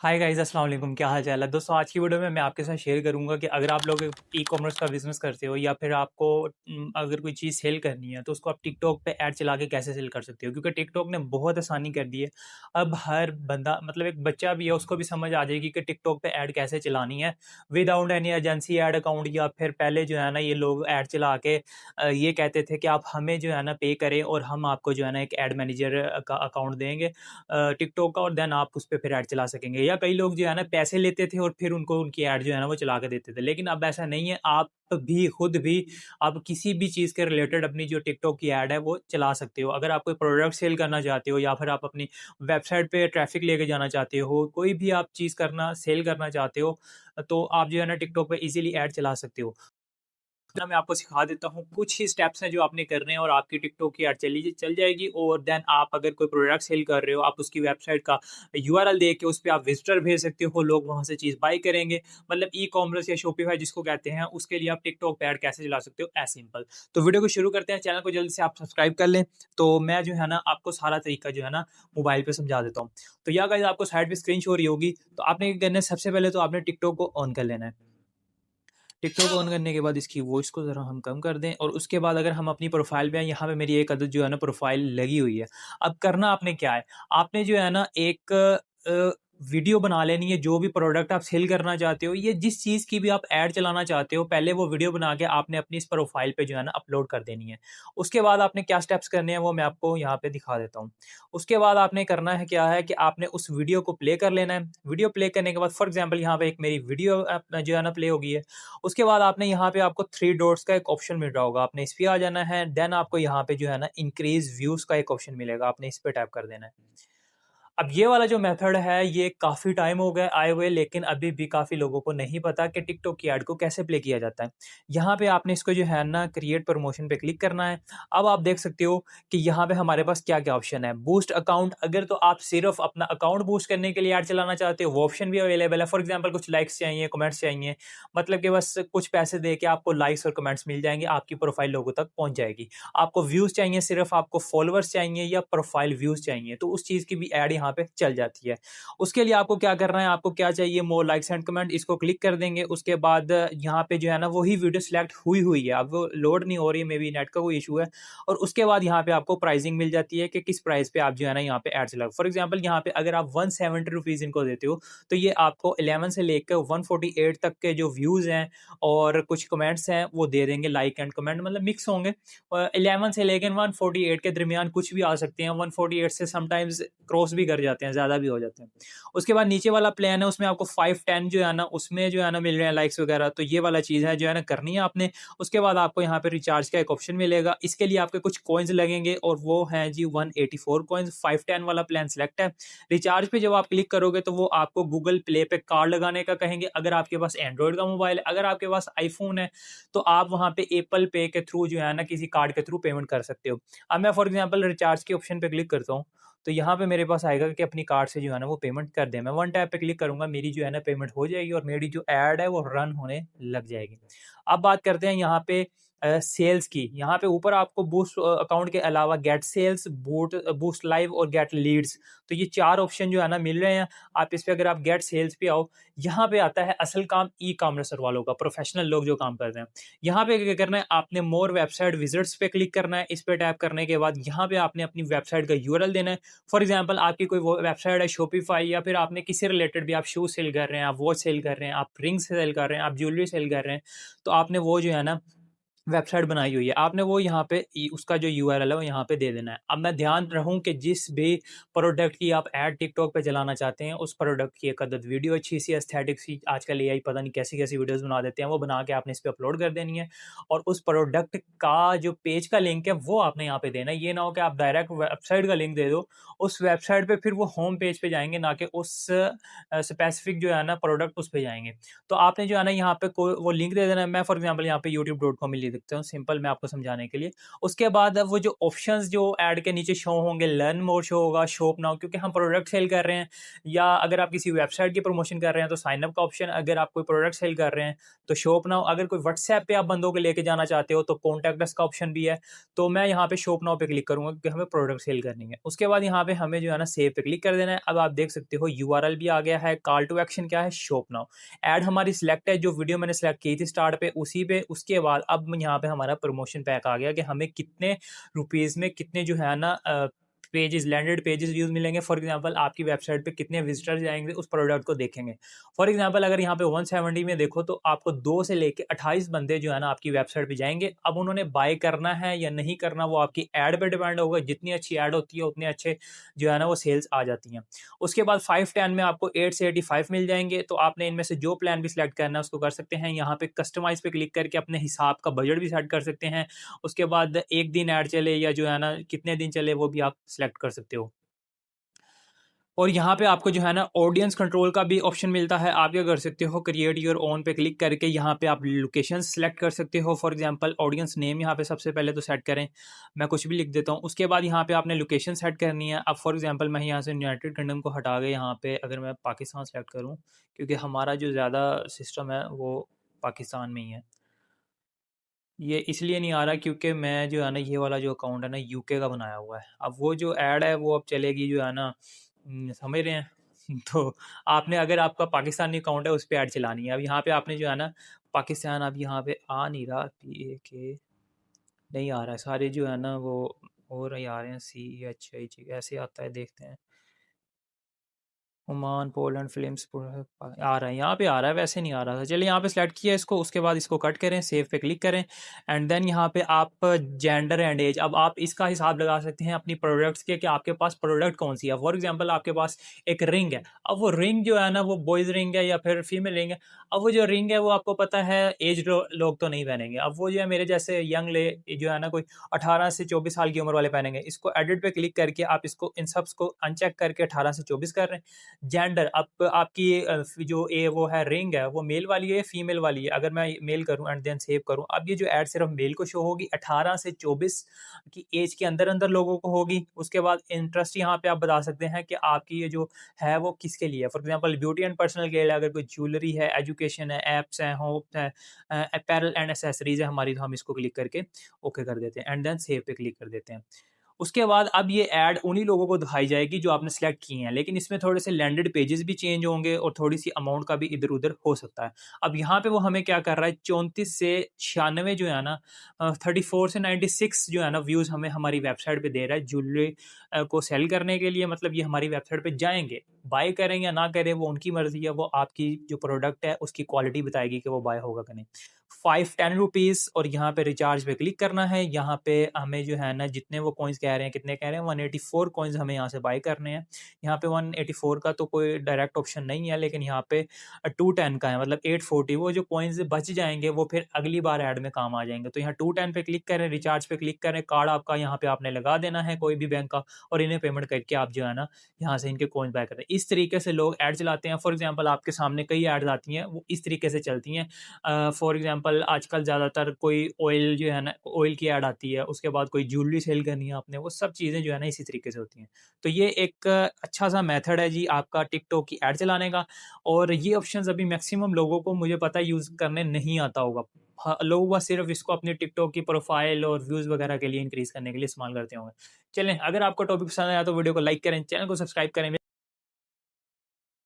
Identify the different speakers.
Speaker 1: Hi guys, अस्सलाम वालेकुम। क्या हाल चाल है दोस्तों। आज की वीडियो में मैं आपके साथ शेयर करूंगा कि अगर आप लोग ई कॉमर्स का बिजनेस करते हो या फिर आपको अगर कोई चीज़ सेल करनी है तो उसको आप टिकटॉक पे ऐड चला के कैसे सेल कर सकते हो, क्योंकि टिकटॉक ने बहुत आसानी कर दी है। अब हर बंदा, मतलब एक बच्चा भी है, उसको भी समझ आ जाएगी कि टिकटॉक पे ऐड कैसे चलानी है without any agency add account. या फिर पहले जो है ना, ये लोग ऐड चला के ये कहते थे कि आप हमें जो है ना पे करें और हम आपको जो है ना एक ऐड मैनेजर का अकाउंट देंगे टिकटॉक का, और देन आप उस पे फिर ऐड चला सकेंगे। या कई लोग जो है ना पैसे लेते थे और फिर उनको उनकी ऐड जो है ना वो चला के देते थे। लेकिन अब ऐसा नहीं है, आप भी खुद भी आप किसी भी चीज़ के रिलेटेड अपनी जो टिकटॉक की ऐड है वो चला सकते हो। अगर आप कोई प्रोडक्ट सेल करना चाहते हो या फिर आप अपनी वेबसाइट पे ट्रैफिक लेके जाना चाहते हो, कोई भी आप चीज़ करना सेल करना चाहते हो, तो आप जो है ना टिकटॉक पे इजीली ऐड चला सकते हो। ना मैं आपको सिखा देता हूँ, कुछ ही स्टेप्स हैं जो आपने करने हैं और आपकी टिकटॉक की ऐड चल जाएगी। और देन आप अगर कोई प्रोडक्ट सेल कर रहे हो, आप उसकी वेबसाइट का यूआरएल दे के उस पे आप विजिटर भेज सकते हो, लोग वहाँ से चीज़ बाय करेंगे। मतलब ई कॉमर्स या शॉपिफाई जिसको कहते हैं, उसके लिए आप टिकटॉक पे ऐड कैसे चला सकते हो, एज़ सिंपल। तो वीडियो को शुरू करते हैं, चैनल को जल्दी से आप सब्सक्राइब कर लें। तो मैं जो है ना आपको सारा तरीका जो है ना मोबाइल पे समझा देता हूँ। तो या गाइस, आपको साइड पे स्क्रीन शो हो रही होगी, तो आपने क्या करना है, सबसे पहले तो आपने टिकटॉक को ऑन कर लेना है। टिकटॉक ऑन करने के बाद इसकी वॉइस को ज़रा हम कम कर दें, और उसके बाद अगर हम अपनी प्रोफ़ाइल पे आएँ, यहाँ पे मेरी एक अदद जो है ना प्रोफ़ाइल लगी हुई है। अब करना आपने क्या है, आपने जो है ना एक वीडियो बना लेनी है, जो भी प्रोडक्ट आप सेल करना चाहते हो, ये जिस चीज़ की भी आप ऐड चलाना चाहते हो, पहले वो वीडियो बना के आपने अपनी इस प्रोफ़ाइल पे जो है ना अपलोड कर देनी है। उसके बाद आपने क्या स्टेप्स करने हैं वो मैं आपको यहाँ पे दिखा देता हूँ। उसके बाद आपने करना है क्या है कि आपने उस वीडियो को प्ले कर लेना है। वीडियो प्ले करने के बाद फॉर एग्ज़ाम्पल यहाँ पे एक मेरी वीडियो जो है ना प्ले हो गई है। उसके बाद आपने यहाँ पे आपको 3 डॉट्स का एक ऑप्शन मिल रहा होगा, आपने इस पे आ जाना है। देन आपको यहाँ पे जो है ना इंक्रीज़ व्यूज़ का एक ऑप्शन मिलेगा, आपने इस पे टैप कर देना है। अब ये वाला जो मेथड है, ये काफ़ी टाइम हो गया आए हुए, लेकिन अभी भी काफ़ी लोगों को नहीं पता कि टिकटॉक की ऐड को कैसे प्ले किया जाता है। यहाँ पे आपने इसको जो है ना क्रिएट प्रमोशन पे क्लिक करना है। अब आप देख सकते हो कि यहाँ पे हमारे पास क्या-क्या ऑप्शन है। बूस्ट अकाउंट, अगर तो आप सिर्फ़ अपना अकाउंट बूस्ट करने के लिए ऐड चलाना चाहते हो, वो ऑप्शन भी अवेलेबल है। फॉर एग्ज़ाम्पल कुछ लाइक्स चाहिए, कमेंट्स चाहिए, मतलब कि बस कुछ पैसे दे के आपको लाइक्स और कमेंट्स मिल जाएँगे, आपकी प्रोफ़ाइल लोगों तक पहुँच जाएगी। आपको व्यूज़ चाहिए, सिर्फ़ आपको फॉलोवर्स चाहिए या प्रोफ़ाइल व्यूज़ चाहिए, तो उस चीज़ की भी ऐड यहाँ पे चल जाती है। उसके लिए आपको क्या करना है, आपको क्या चाहिए, मोर लाइक्स एंड कमेंट, इसको क्लिक कर देंगे। उसके बाद यहाँ पे जो है ना वही वीडियो सिलेक्ट हुई हुई है, अब वो लोड नहीं हो रही है, मे बी नेट का कोई इशू है। और उसके बाद यहाँ पे आपको प्राइसिंग मिल जाती है कि किस प्राइस पे आप जो है ना यहाँ पे ऐड चलाओ। फॉर एग्ज़ाम्पल यहाँ पे अगर आप 170 रुपीज़ इनको देते हो, तो ये आपको 11 से लेकर 148 तक के जो व्यूज़ हैं और कुछ कमेंट्स हैं वो दे देंगे, लाइक एंड कमेंट मतलब मिक्स होंगे। 11 से लेकर 148 के दरमियान कुछ भी आ सकते हैं, 148 से समटाइम्स क्रॉस भी कर जाते हैं, ज़्यादा भी हो जाते हैं। उसके बाद नीचे वाला प्लान है, उसमें आपको 5-10 जो है ना, उसमें जो है ना मिल रहे हैं लाइक्स वगैरह, तो ये वाला चीज़ है जो है ना करनी है आपने। उसके बाद आपको यहाँ पे रिचार्ज का एक ऑप्शन मिलेगा, इसके लिए आपके कुछ कॉइन्स लगेंगे और वो हैं जी 184 कॉइन्स। 5-10 वाला प्लान सेलेक्ट है। रिचार्ज पे जब आप क्लिक करोगे तो वो आपको गूगल प्ले पे कार्ड लगाने का कहेंगे, अगर आपके पास एंड्रॉइड का मोबाइल है। अगर आपके पास आईफ़ोन है, तो आप वहाँ पे एप्पल पे के थ्रू जो है ना किसी कार्ड के थ्रू पेमेंट कर सकते हो। अब मैं फॉर एग्ज़ाम्पल रिचार्ज के ऑप्शन पे क्लिक करता हूँ, तो यहाँ पे मेरे पास आएगा कि अपनी कार्ड से जो है ना वो पेमेंट कर दें। मैं वन टैप पे क्लिक करूँगा, मेरी जो है ना पेमेंट हो जाएगी और मेरी जो ऐड है वो रन होने लग जाएगी। अब बात करते हैं यहाँ पे सेल्स की। यहाँ पे ऊपर आपको बूस्ट अकाउंट के अलावा गेट सेल्स, बूस्ट लाइव और गेट लीड्स, तो ये 4 ऑप्शन जो है ना मिल रहे हैं। आप इस पे अगर आप गेट सेल्स पे आओ, यहाँ पे आता है असल काम ई-कॉमर्सर वालों का, प्रोफेशनल लोग जो काम करते हैं। यहाँ पे क्या करना है, आपने मोर वेबसाइट विजिट्स पे क्लिक करना है। इस पे टैप करने के बाद यहाँ पे आपने अपनी वेबसाइट का यूआरएल देना है। फॉर एग्जांपल आपकी कोई वो वेबसाइट है शॉपिफाई, या फिर आपने किसी रिलेटेड भी, आप शूज़ सेल कर रहे हैं, आप वॉच सेल कर रहे हैं, आप रिंग्स सेल कर रहे हैं, आप ज्वेलरी सेल कर रहे हैं, तो आपने वो जो है ना वेबसाइट बनाई हुई है, आपने वो यहाँ पे उसका जो यूआरएल है वो यहाँ पे दे देना है। अब मैं ध्यान रहूँ कि जिस भी प्रोडक्ट की आप ऐड टिकटॉक पे चलाना चाहते हैं, उस प्रोडक्ट की एक अदद वीडियो अच्छी सी एस्थेटिक सी, आजकल एआई पता नहीं कैसी कैसी वीडियोस बना देते हैं, वो बना के आपने इस पे अपलोड कर देनी है। और उस प्रोडक्ट का जो पेज का लिंक है वो आपने यहाँ पे देना है। ये ना हो कि आप डायरेक्ट वेबसाइट का लिंक दे दो, उस वेबसाइट पे फिर वो होम पेज पे जाएंगे, ना कि उस स्पेसिफिक जो है ना प्रोडक्ट उस पे जाएंगे। तो आपने जो है ना यहाँ पे वो लिंक दे देना है। मैं फॉर एग्जाम्पल यहाँ पे youtube.com ही देता हूँ सिंपल मैं आपको समझाने के लिए। उसके बाद अब वो जो ऑप्शंस जो ऐड के नीचे शो होंगे, लर्न मोर शो होगा, शॉप नाउ, क्योंकि हम प्रोडक्ट सेल कर रहे हैं, या अगर आप किसी वेबसाइट की प्रमोशन कर रहे हैं तो साइन अप का ऑप्शन, अगर आप कोई प्रोडक्ट सेल कर रहे हैं तो शॉप नाउ, अगर कोई व्हाट्सएप पे आप बंदों को लेके जाना चाहते हो तो कॉन्टैक्ट अस का ऑप्शन भी है। तो मैं यहाँ पे शॉप नाउ पे क्लिक करूँगा क्योंकि हमें प्रोडक्ट सेल करनी है। उसके बाद यहाँ पे हमें जो है ना सेव पे क्लिक कर देना है। अब आप देख सकते हो यूआरएल भी आ गया है, कॉल टू एक्शन क्या है, शॉप नाउ। ऐड हमारी सिलेक्ट है, जो वीडियो मैंने सेलेक्ट की थी स्टार्ट पे उसी पे। उसके बाद अब यहाँ पे हमारा प्रमोशन पैक आ गया कि हमें कितने रुपीज़ में कितने जो है ना पेजेस, लैंडेड पेजेस व्यूज मिलेंगे। फॉर एग्जांपल आपकी वेबसाइट पे कितने विजिटर्स जाएंगे उस प्रोडक्ट को देखेंगे। फॉर एग्जांपल अगर यहाँ पे 170 में देखो तो आपको 2 से लेके 28 बंदे जो है ना आपकी वेबसाइट पे जाएंगे। अब उन्होंने बाय करना है या नहीं करना वो आपकी ऐड पे डिपेंड होगा। जितनी अच्छी ऐड होती है उतने अच्छे जो है ना वो सेल्स आ जाती हैं। उसके बाद 510 में आपको 8 से 85 मिल जाएंगे। तो आपने इनमें से जो प्लान भी सिलेक्ट करना है उसको कर सकते हैं। यहाँ पे कस्टमाइज पे क्लिक करके अपने हिसाब का बजट भी सेट कर सकते हैं। उसके बाद एक दिन ऐड चले या जो है ना कितने दिन चले वो भी आप सिलेक्ट कर सकते हो। और यहाँ पे आपको जो है ना ऑडियंस कंट्रोल का भी ऑप्शन मिलता है। आप क्या कर सकते हो, क्रिएट योर ओन पे क्लिक करके यहाँ पे आप लोकेशन सेलेक्ट कर सकते हो। फॉर एग्जांपल ऑडियंस नेम यहाँ पे सबसे पहले तो सेट करें, मैं कुछ भी लिख देता हूँ। उसके बाद यहाँ पे आपने लोकेशन सेट करनी है। अब फॉर एग्जांपल मैं यहाँ से यूनाइटेड किंगडम को हटा के यहाँ पे अगर मैं पाकिस्तान सेलेक्ट करूँ, क्योंकि हमारा जो ज़्यादा सिस्टम है वो पाकिस्तान में ही है। ये इसलिए नहीं आ रहा क्योंकि मैं जो है ना ये वाला जो अकाउंट है ना यूके का बनाया हुआ है। अब वो जो ऐड है वो अब चलेगी जो है ना समझ रहे हैं तो आपने अगर आपका पाकिस्तानी अकाउंट है उस पर ऐड चलानी है। अब यहाँ पे आपने जो है ना पाकिस्तान, अब यहाँ पे आ नहीं रहा, PAK नहीं आ रहा है, सारे जो है ना वो और ही आ रहे हैं, CHH ऐसे आता है, देखते हैं। ओमान, पोलैंड, फिल्म्स आ रहा है, यहाँ पे आ रहा है, वैसे नहीं आ रहा था। चलिए यहाँ पे सेलेक्ट किया इसको, उसके बाद इसको कट करें, सेव पे क्लिक करें एंड देन यहाँ पे आप जेंडर एंड एज, अब आप इसका हिसाब लगा सकते हैं अपनी प्रोडक्ट्स के कि आपके पास प्रोडक्ट कौन सी है। फॉर एग्जांपल आपके पास एक रिंग है, अब वो रिंग जो है ना वो बॉयज़ रिंग है या फिर फीमेल रिंग है। अब वो जो रिंग है वो आपको पता है एज लोग तो नहीं पहनेंगे। अब वो जो है मेरे जैसे यंग ले जो है ना कोई 18 से 24 साल की उम्र वाले पहनेंगे। इसको एडिट पे क्लिक करके आप इसको इन सबs को अनचेक करके 18 से 24 कर रहे हैं। जेंडर, अब आपकी जो वो है रिंग है वो मेल वाली है फीमेल वाली है। अगर मैं मेल करूं एंड देन सेव करूं, अब ये जो ऐड सिर्फ मेल को शो होगी, 18 से 24 की एज के अंदर अंदर लोगों को होगी। उसके बाद इंटरेस्ट यहाँ पे आप बता सकते हैं कि आपकी ये जो है वो किसके लिए है। For example beauty and personal care, अगर कोई ज्वेलरी है, एजुकेशन है, एप्स हैं, होप है, अपैरल एंड एसेसरीज है हमारी, तो हम इसको क्लिक करके ओके कर देते हैं एंड देन सेव पे क्लिक कर देते हैं। उसके बाद अब ये ऐड उन्हीं लोगों को दिखाई जाएगी जो आपने सेलेक्ट किए हैं, लेकिन इसमें थोड़े से लैंडेड पेजेस भी चेंज होंगे और थोड़ी सी अमाउंट का भी इधर उधर हो सकता है। अब यहाँ पे वो हमें क्या कर रहा है, 34 से 96 जो है ना 34 से 96 जो है ना व्यूज़ हमें हमारी वेबसाइट पे दे रहा है ज्वेलरी को सेल करने के लिए। मतलब ये हमारी वेबसाइट पे जाएंगे, बाय करें या ना करें वो उनकी मर्जी है, वो आपकी जो प्रोडक्ट है उसकी क्वालिटी बताएगी कि वो बाय होगा कि नहीं। 510 रुपीज़ और यहाँ पे रिचार्ज पे क्लिक करना है। यहाँ पे हमें जो है ना जितने वो कॉइन्स कह रहे हैं, कितने कह रहे हैं, 184 कॉइन्स हमें यहाँ से बाय करने हैं। यहाँ पे 184 का तो कोई डायरेक्ट ऑप्शन नहीं है, लेकिन यहाँ पे 210 का है, मतलब 840। वो जो कॉइन्स बच जाएंगे वो फिर अगली बार ऐड में काम आ जाएंगे। तो यहाँ 210 पे क्लिक करें, रिचार्ज पे क्लिक करें, कार्ड आपका यहाँ पे आपने लगा देना है कोई भी बैंक का, और इन्हें पेमेंट करके आप जो है ना यहाँ से इनके कॉइन्स बाय करते हैं। इस तरीके से लोग ऐड चलाते हैं। फॉर एग्जाम्पल आपके सामने कई ऐड्स आती हैं, वो इस तरीके से चलती हैं। फॉर एग्जांपल आजकल ज़्यादातर कोई ऑयल जो है ना, ऑयल की ऐड आती है, उसके बाद कोई ज्वेलरी सेल करनी है आपने, वो सब चीज़ें जो है ना इसी तरीके से होती हैं। तो ये एक अच्छा सा मेथड है जी आपका टिकटॉक की ऐड चलाने का। और ये ऑप्शंस अभी मैक्सिमम लोगों को मुझे पता है यूज़ करने नहीं आता होगा। हाँ, लोग बस सिर्फ इसको अपने टिकटॉक की प्रोफाइल और व्यूज़ वगैरह के लिए इंक्रीज़ करने के लिए इस्तेमाल करते होंगे। चलें, अगर आपको टॉपिक पसंद आया तो वीडियो को लाइक करें, चैनल को सब्सक्राइब करें।